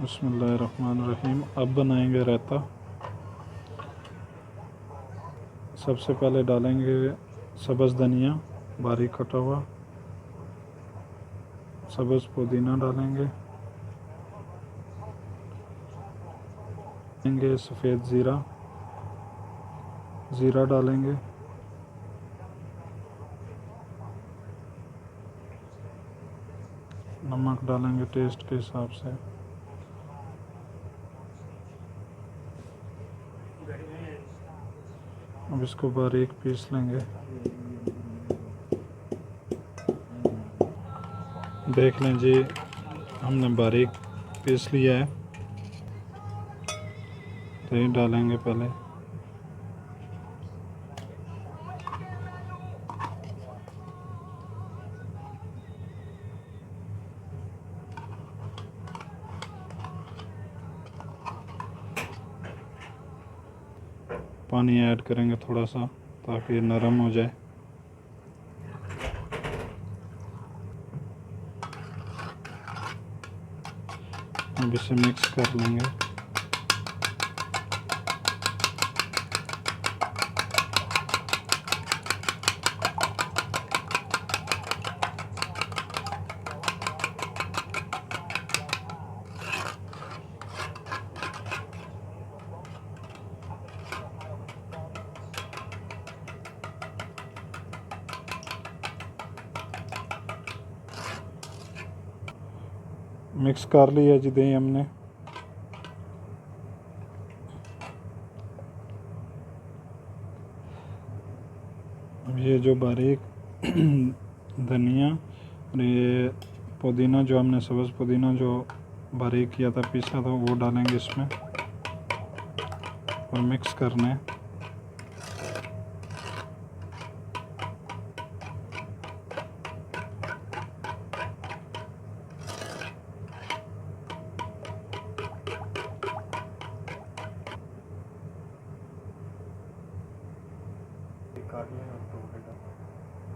बिस्मिल्लाहिर्रहमानिर्रहीम। अब बनाएंगे रायता। सबसे पहले डालेंगे सब्ज़ धनिया बारीक कटा हुआ, सब्ज़ पुदीना डालेंगे, सफ़ेद ज़ीरा डालेंगे, नमक डालेंगे टेस्ट के हिसाब से। अब इसको बारीक पीस लेंगे। देख लें जी, हमने बारीक पीस लिया है। तो ये डालेंगे पहले। पानी ऐड करेंगे थोड़ा सा ताकि ये नरम हो जाए। अब इसे मिक्स कर लेंगे। मिक्स कर लिया जी दही हमने। अब ये जो बारीक धनिया और ये पुदीना जो हमने सब्ज़ पुदीना जो बारीक किया था, पीसा था, वो डालेंगे इसमें और मिक्स करना है।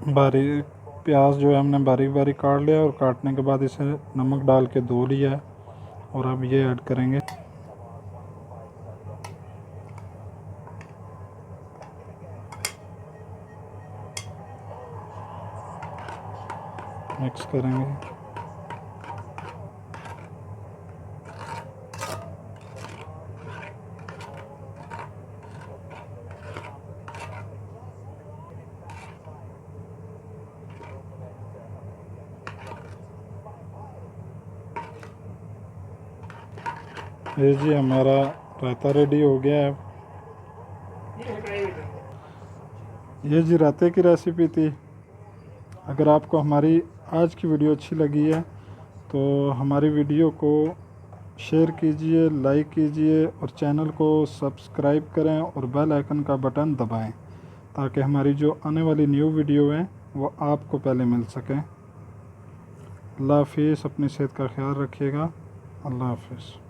बारीक प्याज जो है हमने बारीक बारीक काट लिया और काटने के बाद इसे नमक डाल के धो लिया है। और अब ये ऐड करेंगे। मिक्स करेंगे। ये जी हमारा रायता रेडी हो गया है। ये जी रायते की रेसिपी थी। अगर आपको हमारी आज की वीडियो अच्छी लगी है तो हमारी वीडियो को शेयर कीजिए, लाइक कीजिए और चैनल को सब्सक्राइब करें और बेल आइकन का बटन दबाएं ताकि हमारी जो आने वाली न्यू वीडियो है वो आपको पहले मिल सकें। अल्लाह हाफिज़। अपनी सेहत का ख्याल रखिएगा। अल्लाह हाफिज़।